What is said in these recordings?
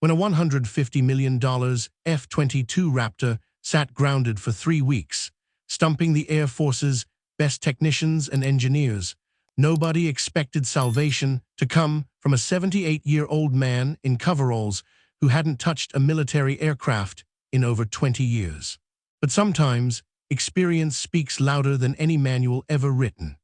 when a $150 million F-22 Raptor sat grounded for 3 weeks, stumping the Air Force's best technicians and engineers. Nobody expected salvation to come from a 78-year-old man in coveralls who hadn't touched a military aircraft in over 20 years. But sometimes, experience speaks louder than any manual ever written.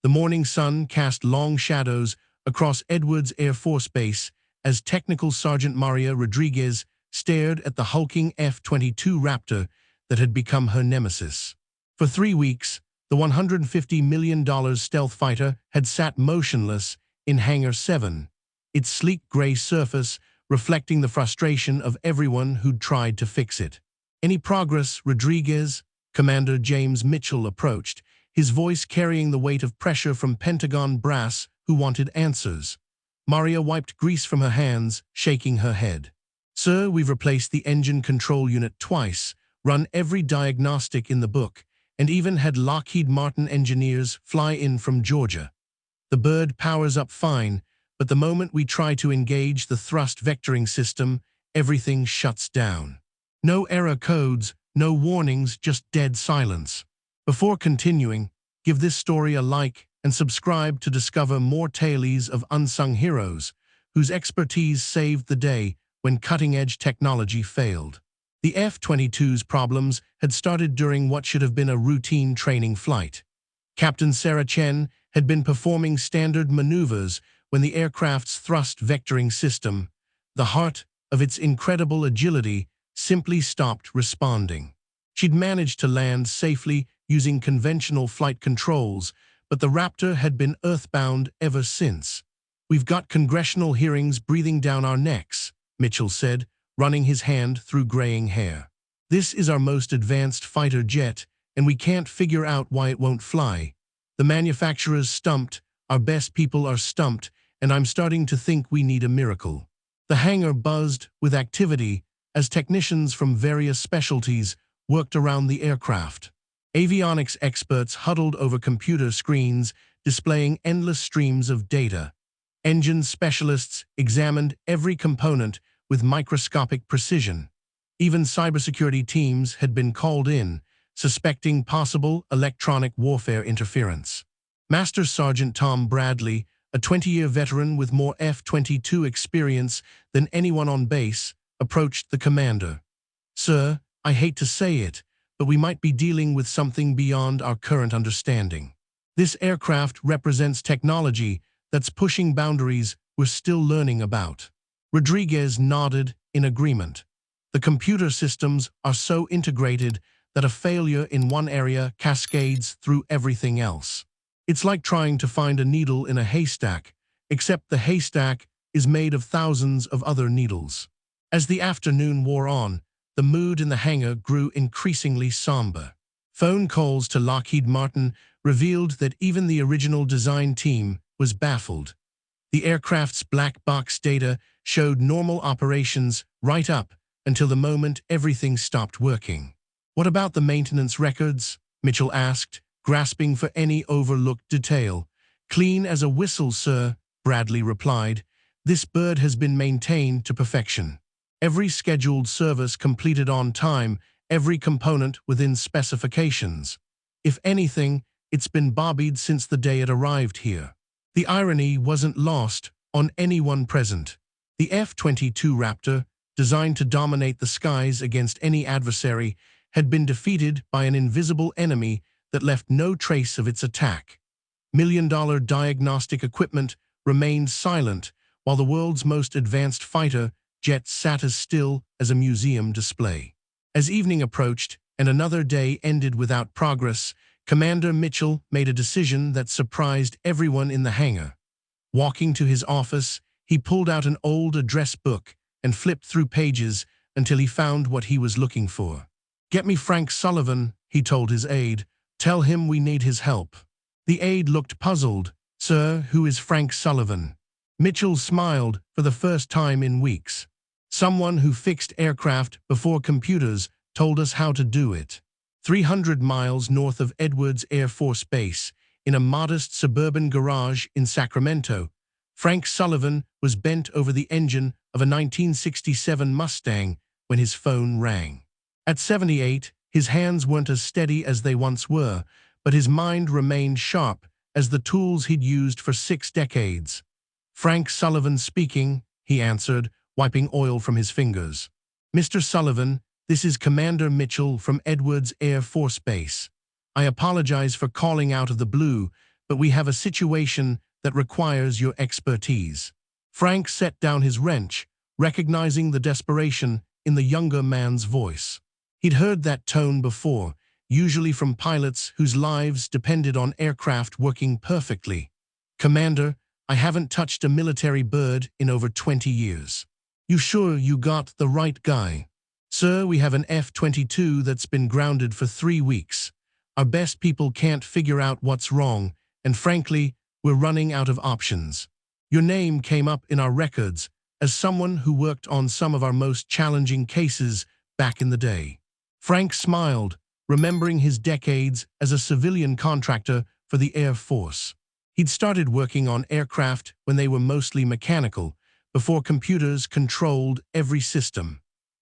The morning sun cast long shadows across Edwards Air Force Base as Technical Sergeant Maria Rodriguez stared at the hulking F-22 Raptor that had become her nemesis. For 3 weeks, the $150 million stealth fighter had sat motionless in Hangar 7, its sleek gray surface reflecting the frustration of everyone who'd tried to fix it. "Any progress, Rodriguez?" Commander James Mitchell approached, his voice carrying the weight of pressure from Pentagon brass who wanted answers. Maria wiped grease from her hands, shaking her head. "Sir, we've replaced the engine control unit twice, run every diagnostic in the book, and even had Lockheed Martin engineers fly in from Georgia. The bird powers up fine, but the moment we try to engage the thrust vectoring system, everything shuts down. No error codes, no warnings, just dead silence." Before continuing, give this story a like and subscribe to discover more tales of unsung heroes whose expertise saved the day when cutting-edge technology failed. The F-22's problems had started during what should have been a routine training flight. Captain Sarah Chen had been performing standard maneuvers when the aircraft's thrust vectoring system, the heart of its incredible agility, simply stopped responding. She'd managed to land safely using conventional flight controls, but the Raptor had been earthbound ever since. "We've got congressional hearings breathing down our necks," Mitchell said, running his hand through graying hair. "This is our most advanced fighter jet, and we can't figure out why it won't fly. The manufacturer's stumped, our best people are stumped, and I'm starting to think we need a miracle." The hangar buzzed with activity as technicians from various specialties worked around the aircraft. Avionics experts huddled over computer screens displaying endless streams of data. Engine specialists examined every component with microscopic precision. Even cybersecurity teams had been called in, suspecting possible electronic warfare interference. Master Sergeant Tom Bradley, a 20-year veteran with more F-22 experience than anyone on base, approached the commander. "Sir, I hate to say it, but we might be dealing with something beyond our current understanding. This aircraft represents technology that's pushing boundaries we're still learning about." Rodriguez nodded in agreement. "The computer systems are so integrated that a failure in one area cascades through everything else. It's like trying to find a needle in a haystack, except the haystack is made of thousands of other needles." As the afternoon wore on, the mood in the hangar grew increasingly somber. Phone calls to Lockheed Martin revealed that even the original design team was baffled. The aircraft's black box data showed normal operations right up until the moment everything stopped working. "What about the maintenance records?" Mitchell asked, grasping for any overlooked detail. "Clean as a whistle, sir," Bradley replied. "This bird has been maintained to perfection. Every scheduled service completed on time, every component within specifications. If anything, it's been bobbied since the day it arrived here." The irony wasn't lost on anyone present. The F-22 Raptor, designed to dominate the skies against any adversary, had been defeated by an invisible enemy that left no trace of its attack. Million-dollar diagnostic equipment remained silent, while the world's most advanced fighter jet sat as still as a museum display. As evening approached and another day ended without progress, Commander Mitchell made a decision that surprised everyone in the hangar. Walking to his office, he pulled out an old address book and flipped through pages until he found what he was looking for. "Get me Frank Sullivan," he told his aide. "Tell him we need his help." The aide looked puzzled. "Sir, who is Frank Sullivan?" Mitchell smiled for the first time in weeks. "Someone who fixed aircraft before computers told us how to do it." 300 miles north of Edwards Air Force Base, in a modest suburban garage in Sacramento, Frank Sullivan was bent over the engine of a 1967 Mustang when his phone rang. At 78, his hands weren't as steady as they once were, but his mind remained sharp as the tools he'd used for 6 decades. "Frank Sullivan speaking," he answered, wiping oil from his fingers. "Mr. Sullivan, this is Commander Mitchell from Edwards Air Force Base. I apologize for calling out of the blue, but we have a situation that requires your expertise." Frank set down his wrench, recognizing the desperation in the younger man's voice. He'd heard that tone before, usually from pilots whose lives depended on aircraft working perfectly. "Commander, I haven't touched a military bird in over 20 years. You sure you got the right guy?" "Sir, we have an F-22 that's been grounded for 3 weeks. Our best people can't figure out what's wrong, and frankly, we're running out of options. Your name came up in our records as someone who worked on some of our most challenging cases back in the day." Frank smiled, remembering his decades as a civilian contractor for the Air Force. He'd started working on aircraft when they were mostly mechanical, before computers controlled every system.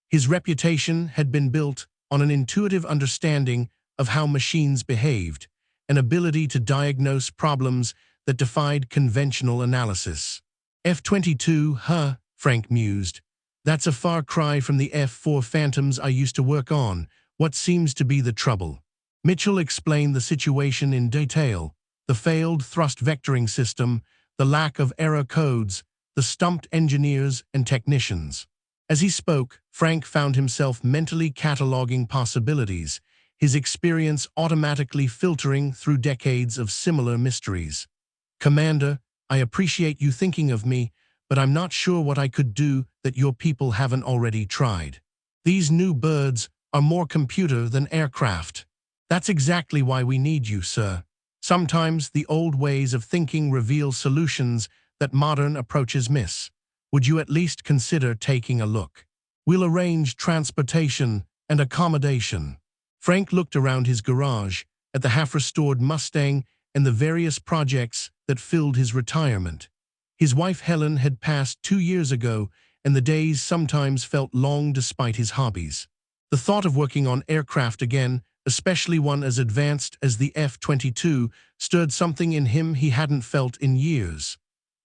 His reputation had been built on an intuitive understanding of how machines behaved, an ability to diagnose problems that defied conventional analysis. "F-22, huh?" Frank mused. "That's a far cry from the F-4 Phantoms I used to work on. What seems to be the trouble?" Mitchell explained the situation in detail: the failed thrust vectoring system, the lack of error codes, the stumped engineers and technicians. As he spoke, Frank found himself mentally cataloging possibilities, his experience automatically filtering through decades of similar mysteries. "Commander, I appreciate you thinking of me, but I'm not sure what I could do that your people haven't already tried. These new birds are more computer than aircraft. That's exactly why we need you, sir. Sometimes the old ways of thinking reveal solutions that modern approaches miss. Would you at least consider taking a look? We'll arrange transportation and accommodation." Frank looked around his garage, at the half-restored Mustang and the various projects that filled his retirement. His wife Helen had passed 2 years ago, and the days sometimes felt long despite his hobbies. The thought of working on aircraft again, especially one as advanced as the F-22, stirred something in him he hadn't felt in years.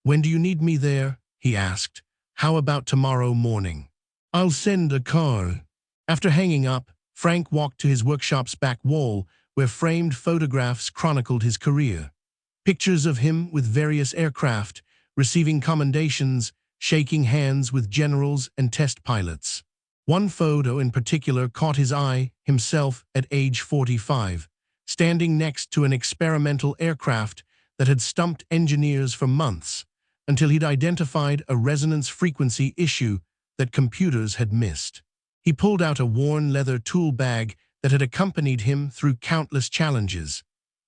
"When do you need me there?" he asked. "How about tomorrow morning?" "I'll send a car." After hanging up, Frank walked to his workshop's back wall, where framed photographs chronicled his career. Pictures of him with various aircraft, receiving commendations, shaking hands with generals and test pilots. One photo in particular caught his eye, himself at age 45, standing next to an experimental aircraft that had stumped engineers for months, until he'd identified a resonance frequency issue that computers had missed. He pulled out a worn leather tool bag that had accompanied him through countless challenges.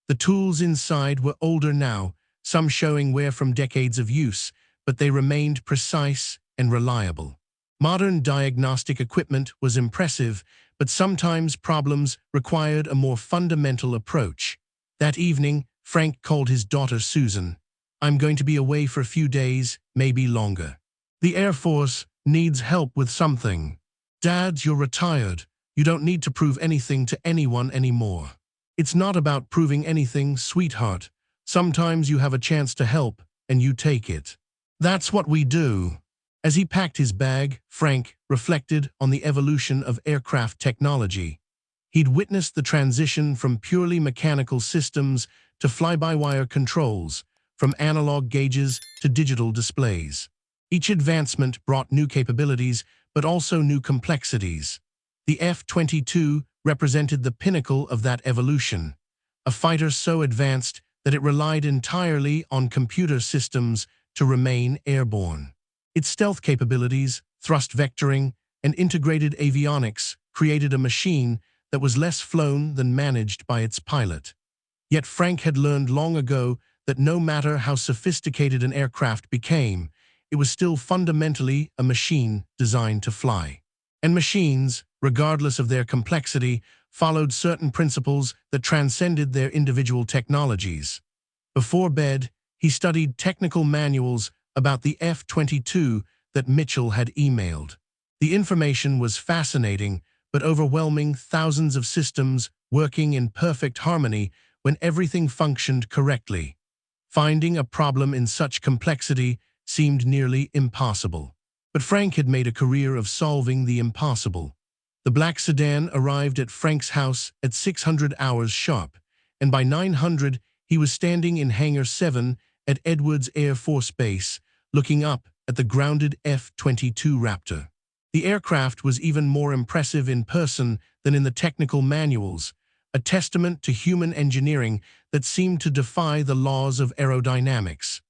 The tools inside were older now, some showing wear from decades of use, but they remained precise and reliable. Modern diagnostic equipment was impressive, but sometimes problems required a more fundamental approach. That evening, Frank called his daughter Susan. "I'm going to be away for a few days, maybe longer. The Air Force needs help with something. Dad, you're retired. You don't need to prove anything to anyone anymore." "It's not about proving anything, sweetheart. Sometimes you have a chance to help, and you take it. That's what we do." As he packed his bag, Frank reflected on the evolution of aircraft technology. He'd witnessed the transition from purely mechanical systems to fly-by-wire controls, from analog gauges to digital displays. Each advancement brought new capabilities, but also new complexities. The F-22 represented the pinnacle of that evolution, a fighter so advanced that it relied entirely on computer systems to remain airborne. Its stealth capabilities, thrust vectoring, and integrated avionics created a machine that was less flown than managed by its pilot. Yet Frank had learned long ago that no matter how sophisticated an aircraft became, it was still fundamentally a machine designed to fly. And machines, regardless of their complexity, followed certain principles that transcended their individual technologies. Before bed, he studied technical manuals about the F-22 that Mitchell had emailed. The information was fascinating, but overwhelming. Thousands of systems working in perfect harmony when everything functioned correctly. Finding a problem in such complexity seemed nearly impossible. But Frank had made a career of solving the impossible. The black sedan arrived at Frank's house at 600 hours sharp, and by 900 he was standing in Hangar 7 at Edwards Air Force Base, looking up at the grounded F-22 Raptor. The aircraft was even more impressive in person than in the technical manuals, a testament to human engineering that seemed to defy the laws of aerodynamics.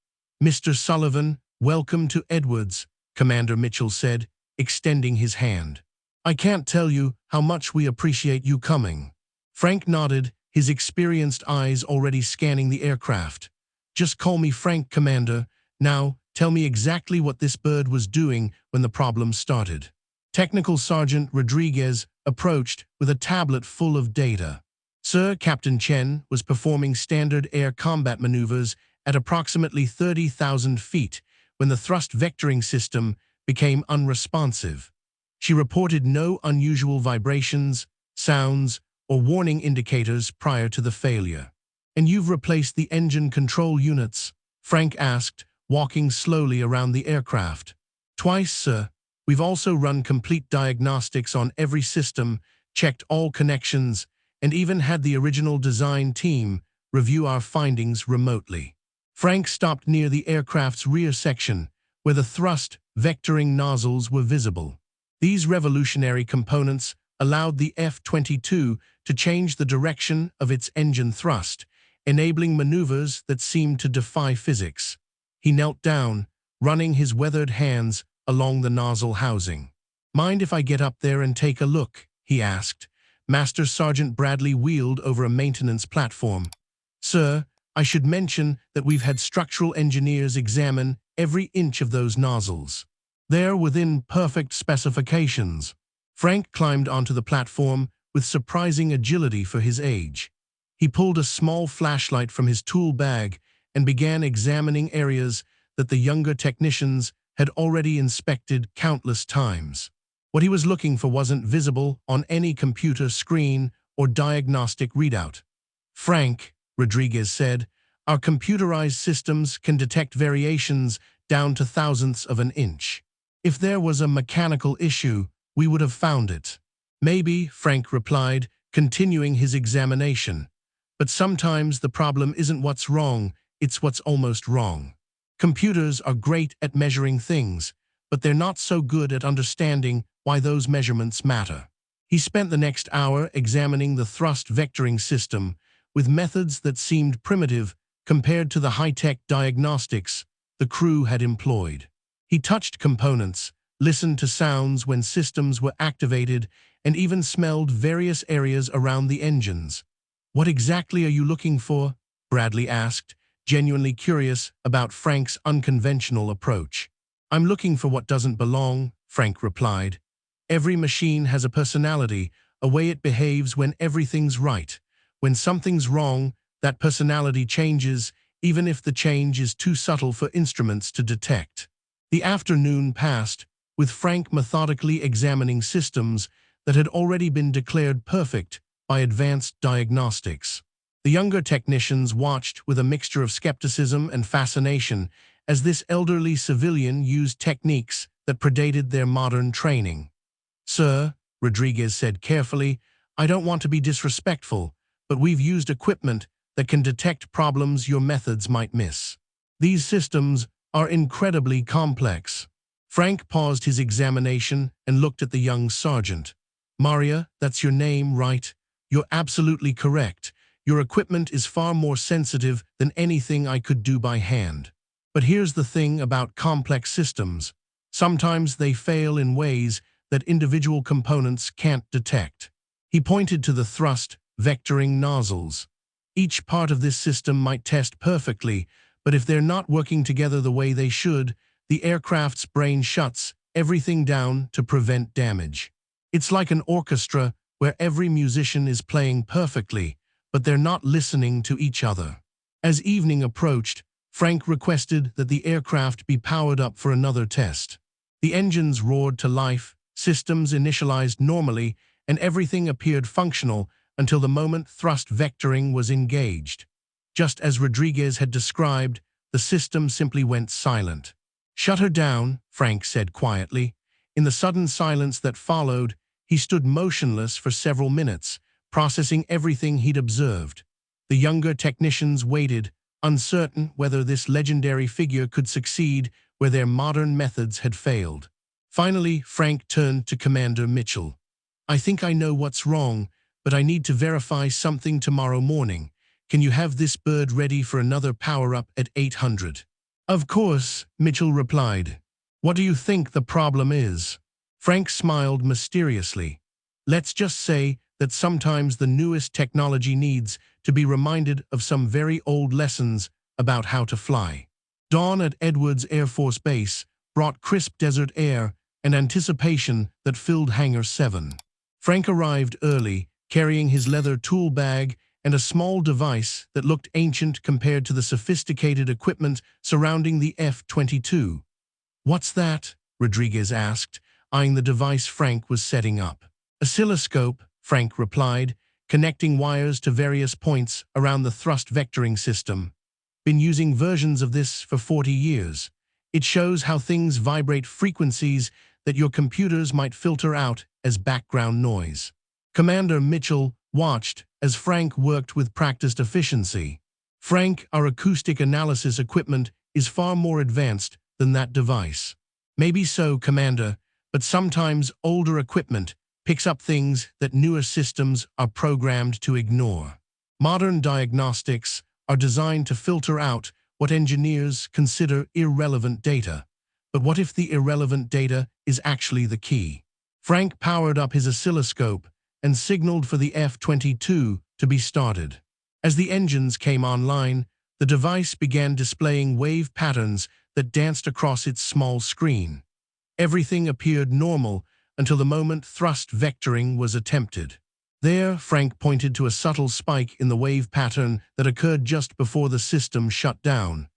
"Mr. Sullivan, welcome to Edwards," Commander Mitchell said, extending his hand. "I can't tell you how much we appreciate you coming." Frank nodded, his experienced eyes already scanning the aircraft. "Just call me Frank, Commander. Now, tell me exactly what this bird was doing when the problem started." Technical Sergeant Rodriguez approached with a tablet full of data. "Sir, Captain Chen was performing standard air combat maneuvers at approximately 30,000 feet when the thrust vectoring system became unresponsive. She reported no unusual vibrations, sounds, or warning indicators prior to the failure." "And you've replaced the engine control units?" Frank asked, walking slowly around the aircraft. "Twice, sir. We've also run complete diagnostics on every system, checked all connections, and even had the original design team review our findings remotely." Frank stopped near the aircraft's rear section, where the thrust vectoring nozzles were visible. These revolutionary components allowed the F-22 to change the direction of its engine thrust, enabling maneuvers that seemed to defy physics. He knelt down, running his weathered hands along the nozzle housing. "Mind if I get up there and take a look?" he asked. Master Sergeant Bradley wheeled over a maintenance platform. "Sir, I should mention that we've had structural engineers examine every inch of those nozzles. They're within perfect specifications." Frank climbed onto the platform with surprising agility for his age. He pulled a small flashlight from his tool bag and began examining areas that the younger technicians had already inspected countless times. What he was looking for wasn't visible on any computer screen or diagnostic readout. "Frank," Rodriguez said, "our computerized systems can detect variations down to thousandths of an inch. If there was a mechanical issue, we would have found it." "Maybe," Frank replied, continuing his examination. "But sometimes the problem isn't what's wrong, it's what's almost wrong. Computers are great at measuring things, but they're not so good at understanding why those measurements matter." He spent the next hour examining the thrust vectoring system with methods that seemed primitive compared to the high-tech diagnostics the crew had employed. He touched components, listened to sounds when systems were activated, and even smelled various areas around the engines. "What exactly are you looking for?" Bradley asked, genuinely curious about Frank's unconventional approach. "I'm looking for what doesn't belong," Frank replied. "Every machine has a personality, a way it behaves when everything's right. When something's wrong, that personality changes, even if the change is too subtle for instruments to detect." The afternoon passed, with Frank methodically examining systems that had already been declared perfect by advanced diagnostics. The younger technicians watched with a mixture of skepticism and fascination as this elderly civilian used techniques that predated their modern training. "Sir," Rodriguez said carefully, "I don't want to be disrespectful, but we've used equipment that can detect problems your methods might miss. These systems are incredibly complex." Frank paused his examination and looked at the young sergeant. "Maria, that's your name, right? You're absolutely correct. Your equipment is far more sensitive than anything I could do by hand. But here's the thing about complex systems. Sometimes they fail in ways that individual components can't detect." He pointed to the thrust vectoring nozzles. "Each part of this system might test perfectly, but if they're not working together the way they should, the aircraft's brain shuts everything down to prevent damage. It's like an orchestra where every musician is playing perfectly, but they're not listening to each other." As evening approached, Frank requested that the aircraft be powered up for another test. The engines roared to life, systems initialized normally, and everything appeared functional until the moment thrust vectoring was engaged. Just as Rodriguez had described, the system simply went silent. "Shut her down," Frank said quietly. In the sudden silence that followed, he stood motionless for several minutes, processing everything he'd observed. The younger technicians waited, uncertain whether this legendary figure could succeed where their modern methods had failed. Finally, Frank turned to Commander Mitchell. "I think I know what's wrong, but I need to verify something tomorrow morning. Can you have this bird ready for another power-up at 800? "Of course," Mitchell replied. "What do you think the problem is?" Frank smiled mysteriously. "Let's just say that sometimes the newest technology needs to be reminded of some very old lessons about how to fly." Dawn at Edwards Air Force Base brought crisp desert air and anticipation that filled Hangar 7. Frank arrived early, carrying his leather tool bag and a small device that looked ancient compared to the sophisticated equipment surrounding the F-22. "What's that?" Rodriguez asked, eyeing the device Frank was setting up. "Oscilloscope," Frank replied, connecting wires to various points around the thrust vectoring system. "Been using versions of this for 40 years. It shows how things vibrate frequencies that your computers might filter out as background noise." Commander Mitchell watched as Frank worked with practiced efficiency. "Frank, our acoustic analysis equipment is far more advanced than that device." "Maybe so, Commander, but sometimes older equipment picks up things that newer systems are programmed to ignore. Modern diagnostics are designed to filter out what engineers consider irrelevant data. But what if the irrelevant data is actually the key?" Frank powered up his oscilloscope and signaled for the F-22 to be started. As the engines came online, the device began displaying wave patterns that danced across its small screen. Everything appeared normal until the moment thrust vectoring was attempted. There, Frank pointed to a subtle spike in the wave pattern that occurred just before the system shut down.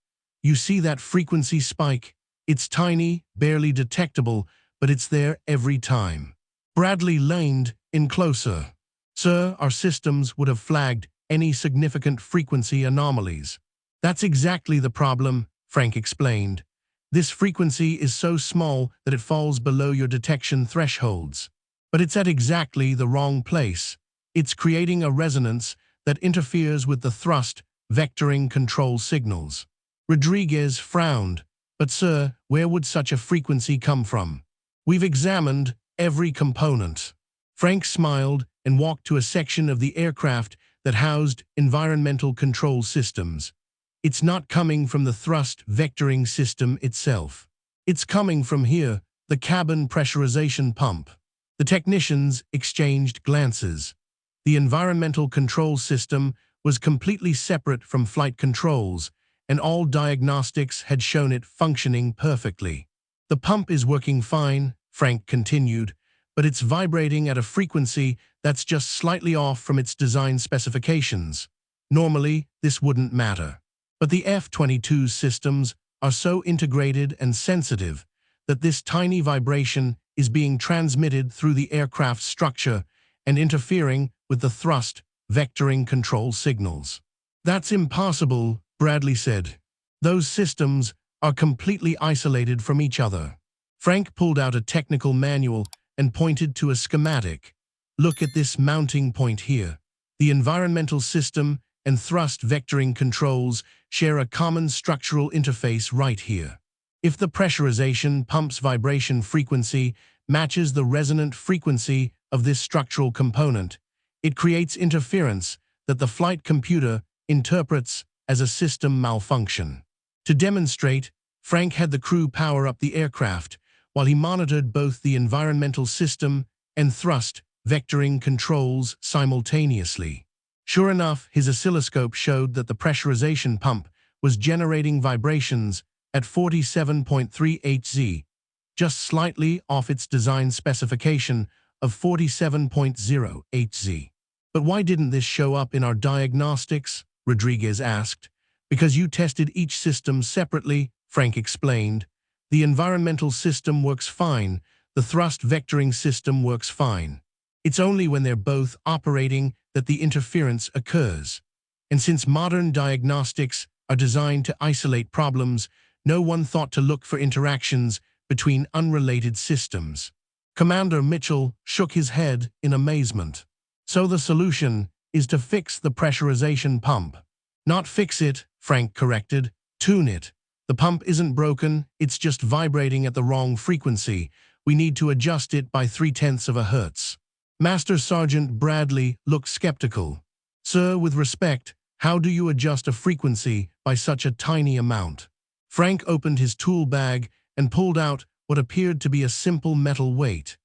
"You see that frequency spike? It's tiny, barely detectable, but it's there every time." Bradley leaned in closer. "Sir, our systems would have flagged any significant frequency anomalies." "That's exactly the problem," Frank explained. "This frequency is so small that it falls below your detection thresholds. But it's at exactly the wrong place. It's creating a resonance that interferes with the thrust vectoring control signals." Rodriguez frowned. "But sir, where would such a frequency come from?" "We've examined every component." Frank smiled and walked to a section of the aircraft that housed environmental control systems. "It's not coming from the thrust vectoring system itself. It's coming from here, the cabin pressurization pump." The technicians exchanged glances. The environmental control system was completely separate from flight controls, and all diagnostics had shown it functioning perfectly. "The pump is working fine," Frank continued, "but it's vibrating at a frequency that's just slightly off from its design specifications. Normally, this wouldn't matter. But the F-22's systems are so integrated and sensitive that this tiny vibration is being transmitted through the aircraft's structure and interfering with the thrust vectoring control signals." "That's impossible," Bradley said. "Those systems are completely isolated from each other." Frank pulled out a technical manual and pointed to a schematic. "Look at this mounting point here. The environmental system and thrust vectoring controls share a common structural interface right here. If the pressurization pump's vibration frequency matches the resonant frequency of this structural component, it creates interference that the flight computer interprets as a system malfunction." To demonstrate, Frank had the crew power up the aircraft while he monitored both the environmental system and thrust vectoring controls simultaneously. Sure enough, his oscilloscope showed that the pressurization pump was generating vibrations at 47.3 Hz, just slightly off its design specification of 47.0 Hz. "But why didn't this show up in our diagnostics?" Rodriguez asked. "Because you tested each system separately," Frank explained. The environmental system works fine. The thrust vectoring system works fine. It's only when they're both operating that the interference occurs. And since modern diagnostics are designed to isolate problems, no one thought to look for interactions between unrelated systems. Commander Mitchell shook his head in amazement. So the solution is to fix the pressurization pump. Not fix it, Frank corrected. Tune it. The pump isn't broken, it's just vibrating at the wrong frequency. We need to adjust it by 0.3 of a hertz. Master Sergeant Bradley looked skeptical. Sir, with respect, how do you adjust a frequency by such a tiny amount? Frank opened his tool bag and pulled out what appeared to be a simple metal weight.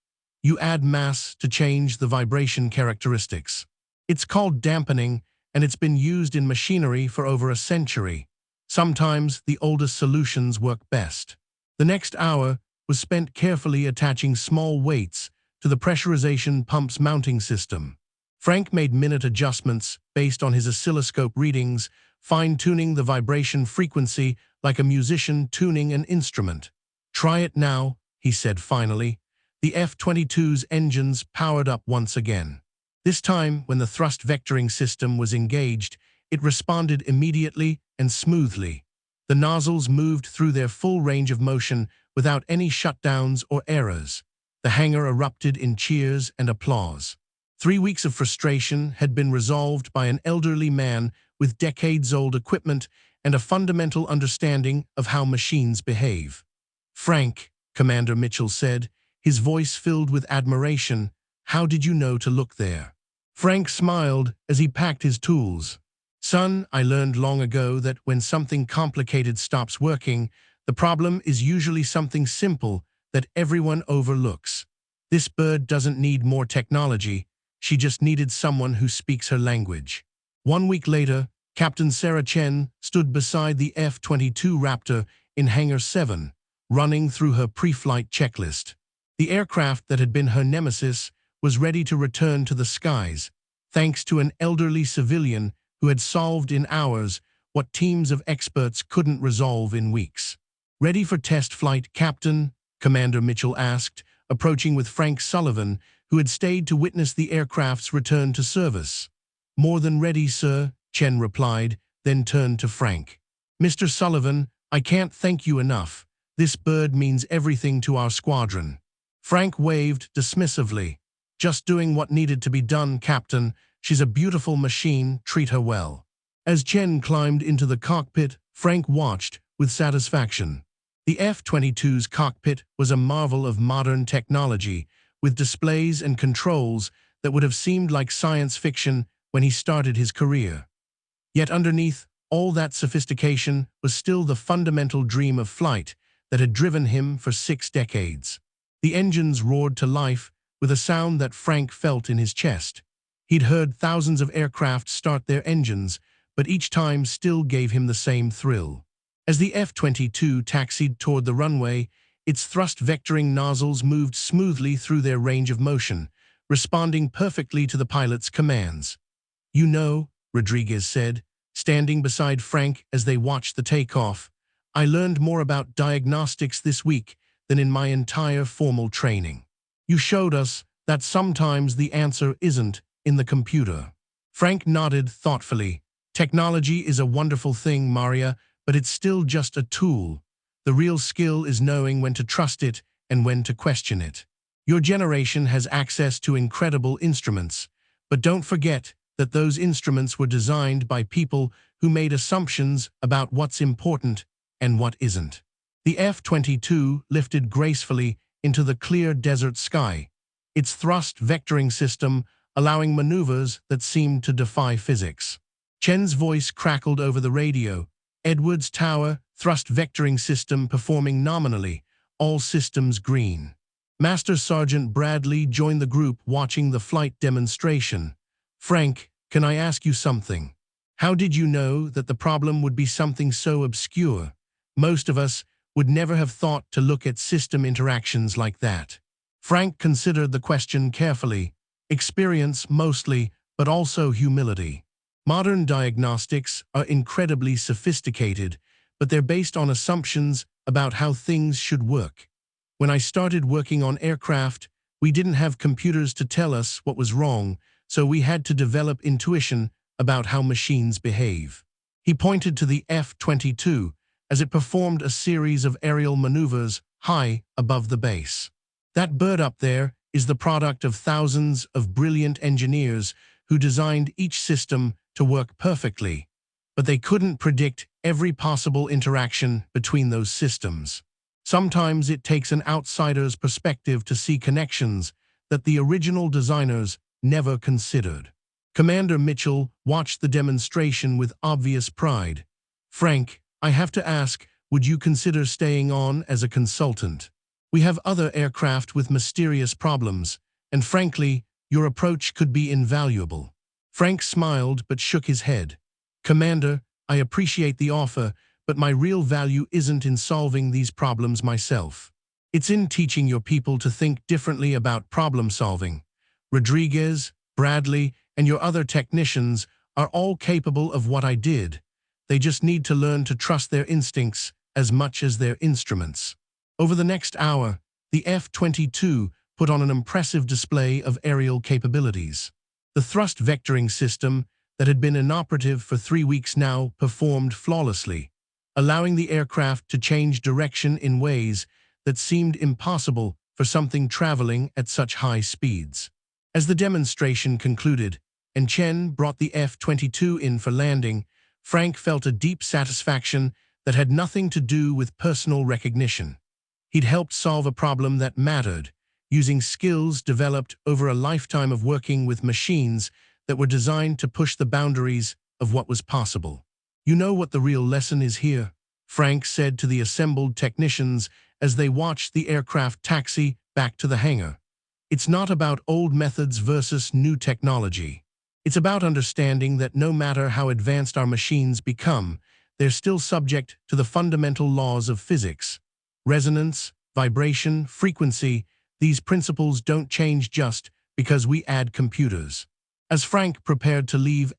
You add mass to change the vibration characteristics. It's called dampening, and it's been used in machinery for over a century. Sometimes the oldest solutions work best. The next hour was spent carefully attaching small weights to the pressurization pump's mounting system. Frank made minute adjustments based on his oscilloscope readings, fine-tuning the vibration frequency like a musician tuning an instrument. Try it now, he said finally. The F-22's engines powered up once again. This time, when the thrust vectoring system was engaged, it responded immediately and smoothly. The nozzles moved through their full range of motion without any shutdowns or errors. The hangar erupted in cheers and applause. 3 weeks of frustration had been resolved by an elderly man with decades-old equipment and a fundamental understanding of how machines behave. Frank, Commander Mitchell said, his voice filled with admiration, how did you know to look there? Frank smiled as he packed his tools. Son, I learned long ago that when something complicated stops working, the problem is usually something simple that everyone overlooks. This bird doesn't need more technology, she just needed someone who speaks her language. 1 week later, Captain Sarah Chen stood beside the F-22 Raptor in Hangar 7, running through her pre-flight checklist. The aircraft that had been her nemesis was ready to return to the skies, thanks to an elderly civilian who had solved in hours what teams of experts couldn't resolve in weeks. Ready for test flight, Captain? Commander Mitchell asked, approaching with Frank Sullivan, who had stayed to witness the aircraft's return to service. More than ready, sir, Chen replied, then turned to Frank. Mr. Sullivan, I can't thank you enough. This bird means everything to our squadron. Frank waved dismissively. Just doing what needed to be done, Captain. She's a beautiful machine, treat her well. As Chen climbed into the cockpit, Frank watched with satisfaction. The F-22's cockpit was a marvel of modern technology, with displays and controls that would have seemed like science fiction when he started his career. Yet underneath all that sophistication was still the fundamental dream of flight that had driven him for 6 decades. The engines roared to life with a sound that Frank felt in his chest. He'd heard thousands of aircraft start their engines, but each time still gave him the same thrill. As the F-22 taxied toward the runway, its thrust vectoring nozzles moved smoothly through their range of motion, responding perfectly to the pilot's commands. You know, Rodriguez said, standing beside Frank as they watched the takeoff, I learned more about diagnostics this week than in my entire formal training. You showed us that sometimes the answer isn't in the computer. Frank nodded thoughtfully. Technology is a wonderful thing, Maria, but it's still just a tool. The real skill is knowing when to trust it and when to question it. Your generation has access to incredible instruments, but don't forget that those instruments were designed by people who made assumptions about what's important and what isn't. The F-22 lifted gracefully into the clear desert sky, its thrust vectoring system allowing maneuvers that seemed to defy physics. Chen's voice crackled over the radio. Edwards Tower, thrust vectoring system performing nominally, all systems green. Master Sergeant Bradley joined the group watching the flight demonstration. Frank, can I ask you something? How did you know that the problem would be something so obscure? Most of us would never have thought to look at system interactions like that. Frank considered the question carefully. Experience mostly, but also humility. Modern diagnostics are incredibly sophisticated, but they're based on assumptions about how things should work. When I started working on aircraft, we didn't have computers to tell us what was wrong, so we had to develop intuition about how machines behave. He pointed to the F-22 as it performed a series of aerial maneuvers high above the base. That bird up there is the product of thousands of brilliant engineers who designed each system to work perfectly, but they couldn't predict every possible interaction between those systems. Sometimes it takes an outsider's perspective to see connections that the original designers never considered. Commander Mitchell watched the demonstration with obvious pride. "Frank, I have to ask, would you consider staying on as a consultant? We have other aircraft with mysterious problems, and frankly, your approach could be invaluable." Frank smiled but shook his head. "Commander, I appreciate the offer, but my real value isn't in solving these problems myself. It's in teaching your people to think differently about problem solving. Rodriguez, Bradley, and your other technicians are all capable of what I did. They just need to learn to trust their instincts as much as their instruments." Over the next hour, the F-22 put on an impressive display of aerial capabilities. The thrust vectoring system that had been inoperative for 3 weeks now performed flawlessly, allowing the aircraft to change direction in ways that seemed impossible for something traveling at such high speeds. As the demonstration concluded, and Chen brought the F-22 in for landing, Frank felt a deep satisfaction that had nothing to do with personal recognition. He'd helped solve a problem that mattered, using skills developed over a lifetime of working with machines that were designed to push the boundaries of what was possible. "You know what the real lesson is here," Frank said to the assembled technicians as they watched the aircraft taxi back to the hangar. "It's not about old methods versus new technology. It's about understanding that no matter how advanced our machines become, they're still subject to the fundamental laws of physics. Resonance, vibration, frequency, these principles don't change just because we add computers." As Frank prepared to leave